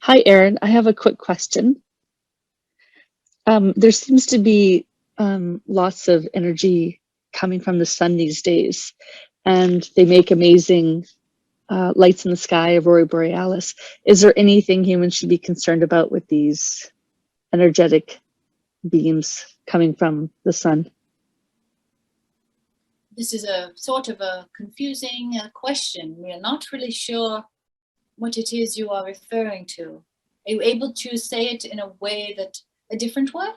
Hi, Erin. I have a quick question. There seems to be lots of energy coming from the sun these days, and they make amazing lights in the sky, aurora borealis. Is there anything humans should be concerned about with these energetic beams coming from the sun? This is a sort of a confusing question. We are not really sure what it is you are referring to. Are you able to say it in a way that, a different way?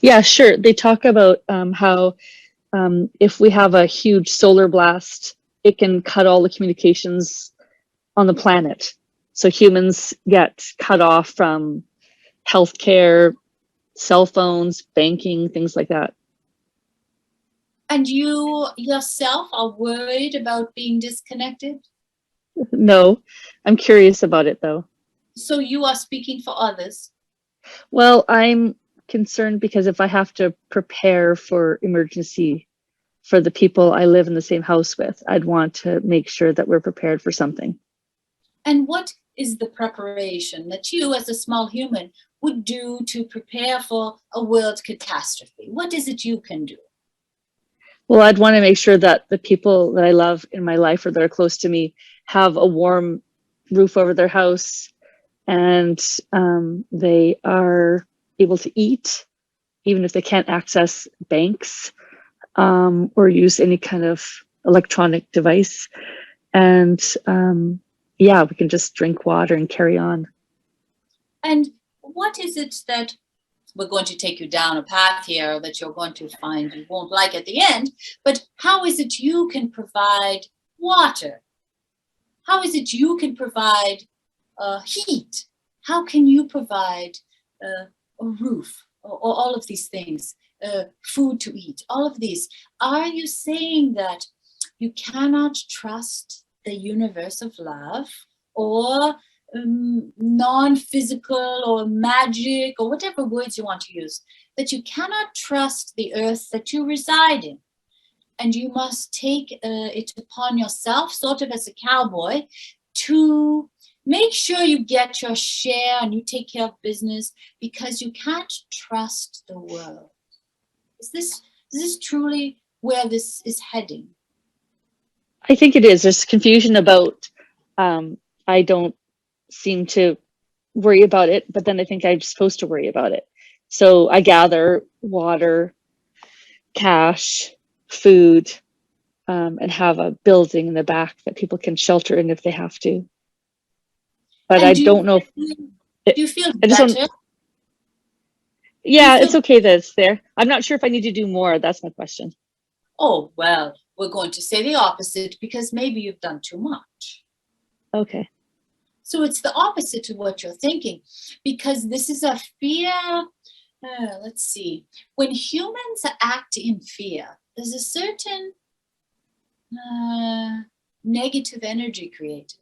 Yeah, sure. They talk about how if we have a huge solar blast, it can cut all the communications on the planet. So humans get cut off from healthcare, cell phones, banking, things like that. And you yourself are worried about being disconnected? No, I'm curious about it though. So you are speaking for others? Well, I'm concerned because if I have to prepare for emergency for the people I live in the same house with, I'd want to make sure that we're prepared for something. And what is the preparation that you as a small human would do to prepare for a world catastrophe? What is it you can do? Well, I'd want to make sure that the people that I love in my life or that are close to me have a warm roof over their house, and they are able to eat, even if they can't access banks or use any kind of electronic device. And yeah, we can just drink water and carry on. And what is it that we're going to take you down a path here that you're going to find you won't like at the end, but how is it you can provide water? How is it you can provide heat? How can you provide a roof or all of these things, food to eat, all of these? Are you saying that you cannot trust the universe of love or non-physical or magic or whatever words you want to use, that you cannot trust the earth that you reside in? And you must take it upon yourself, sort of as a cowboy, to make sure you get your share and you take care of business, because you can't trust the world. Is this truly where this is heading? I think it is. There's confusion about, I don't seem to worry about it, but then I think I'm supposed to worry about it. So I gather water, cash, food, and have a building in the back that people can shelter in if they have to. But And I don't know if do you feel I just don't. better? Do you Yeah, feel, it's okay that it's there. I'm not sure if I need to do more. That's my question. oh, well, we're going to say the opposite, because maybe you've done too much. Okay. So it's the opposite of what you're thinking, because this is a fear. Let's see. When humans act in fear, there's a certain negative energy created.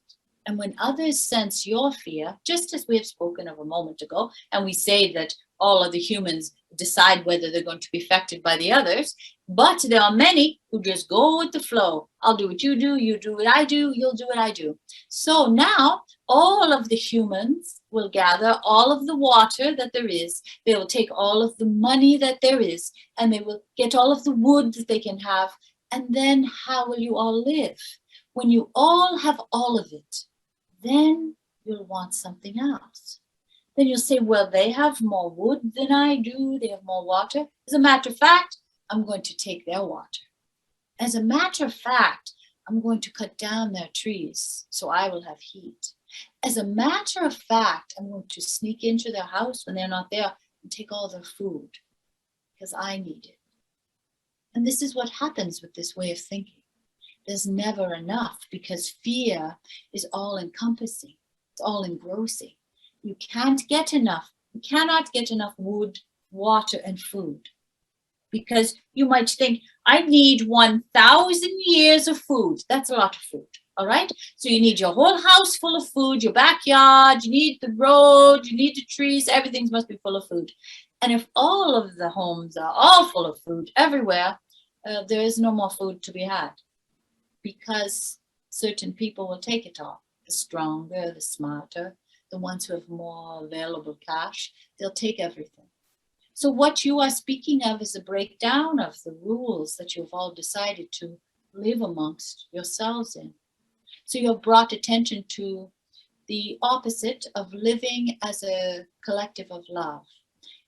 And when others sense your fear, just as we have spoken of a moment ago, and we say that all of the humans decide whether they're going to be affected by the others, but there are many who just go with the flow. I'll do what you do what I do, you'll do what I do. So now all of the humans will gather all of the water that there is. They will take all of the money that there is, and they will get all of the wood that they can have. And then how will you all live? When you all have all of it, then you'll want something else. Then you'll say, well, they have more wood than I do. They have more water. As a matter of fact, I'm going to take their water. As a matter of fact, I'm going to cut down their trees so I will have heat. As a matter of fact, I'm going to sneak into their house when they're not there and take all their food because I need it. And this is what happens with this way of thinking. There's never enough, because fear is all encompassing. It's all engrossing. You can't get enough. You cannot get enough wood, water, and food, because you might think, I need 1,000 years of food. That's a lot of food. All right. So you need your whole house full of food, your backyard, you need the road, you need the trees, everything must be full of food. And if all of the homes are all full of food everywhere, there is no more food to be had, because certain people will take it all. The stronger, the smarter, the ones who have more available cash, they'll take everything. So what you are speaking of is a breakdown of the rules that you've all decided to live amongst yourselves in. So you've brought attention to the opposite of living as a collective of love.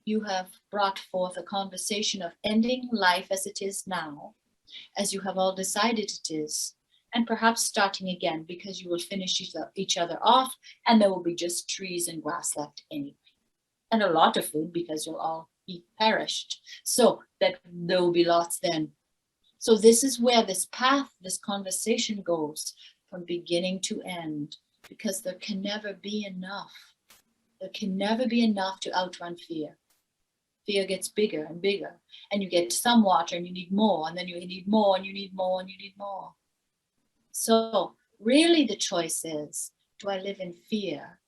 You have brought forth a conversation of ending life as it is now, as you have all decided it is, and perhaps starting again, because you will finish each other off and there will be just trees and grass left anyway. And a lot of food, because you'll all be perished. So that there will be lots then. So this is where this path, this conversation goes from beginning to end, because there can never be enough. There can never be enough to outrun fear. Fear gets bigger and bigger, and you get some water and you need more, and then you need more and you need more and you need more. So really the choice is, do I live in fear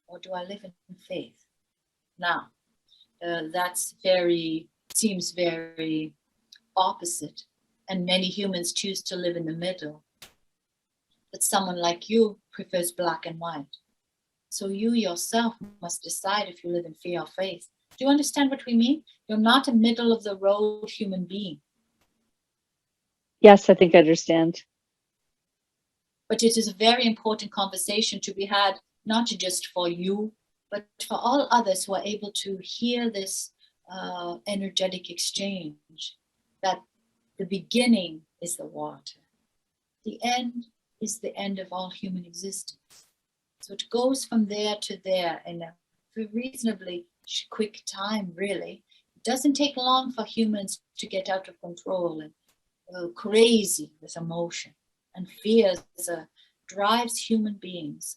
or do I live in faith? Now, that's seems very opposite, and many humans choose to live in the middle. But someone like you prefers black and white. So you yourself must decide if you live in fear or faith. Do you understand what we mean? You're not a middle of the road human being. Yes, I think I understand. But it is a very important conversation to be had, not just for you, but for all others who are able to hear this energetic exchange, that the beginning is the water. The end is the end of all human existence. So it goes from there to there in a reasonably quick time, really. It doesn't take long for humans to get out of control and crazy with emotion. And fear drives human beings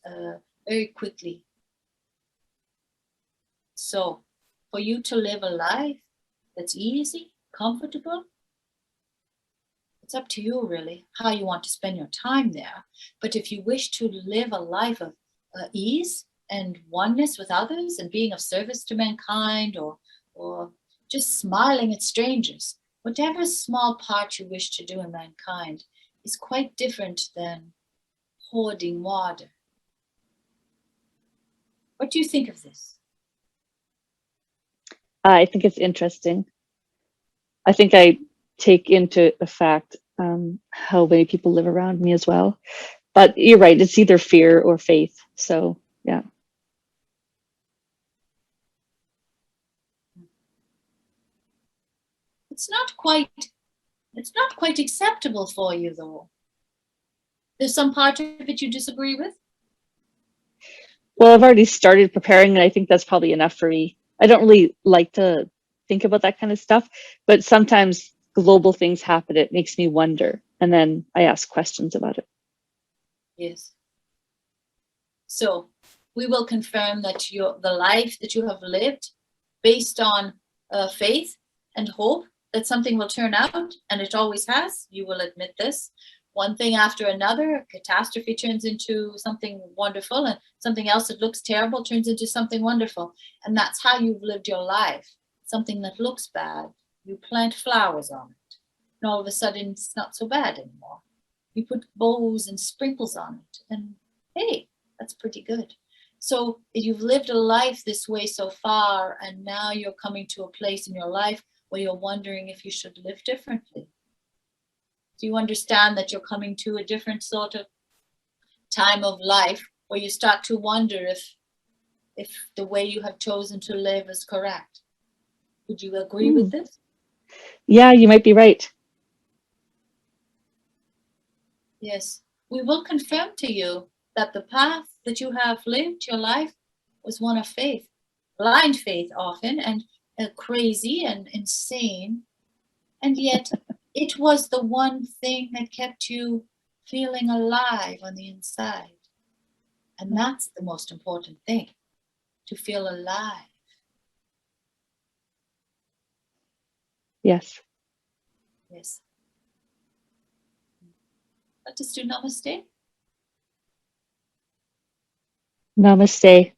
very quickly. So for you to live a life that's easy, comfortable, it's up to you really how you want to spend your time there. But if you wish to live a life of ease and oneness with others and being of service to mankind, or just smiling at strangers, whatever small part you wish to do in mankind is quite different than hoarding water. What do you think of this? I think it's interesting. I think I take into effect how many people live around me as well. But you're right, it's either fear or faith. So yeah. It's not quite acceptable for you though. There's some part of it you disagree with? Well, I've already started preparing, and I think that's probably enough for me. I don't really like to think about that kind of stuff, but sometimes global things happen. It makes me wonder, and then I ask questions about it. Yes. So we will confirm that the life that you have lived based on faith and hope that something will turn out, and it always has. You will admit this. One thing after another, a catastrophe turns into something wonderful, and something else that looks terrible turns into something wonderful. And that's how you've lived your life. Something that looks bad, you plant flowers on it, and all of a sudden it's not so bad anymore. You put bows and sprinkles on it, and hey, that's pretty good. So you've lived a life this way so far, and now you're coming to a place in your life where you're wondering if you should live differently. Do you understand that you're coming to a different sort of time of life where you start to wonder if the way you have chosen to live is correct? Would you agree with this? Yeah, you might be right. Yes. We will confirm to you that the path that you have lived your life was one of faith, blind faith often, and crazy and insane. And yet it was the one thing that kept you feeling alive on the inside. And that's the most important thing, to feel alive. Yes. Yes. Let us do namaste. Namaste.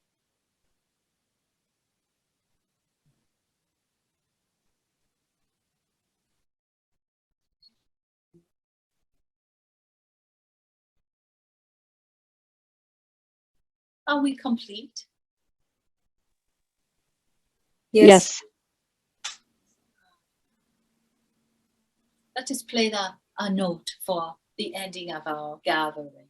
Are we complete? Yes. Let us play a note for the ending of our gathering.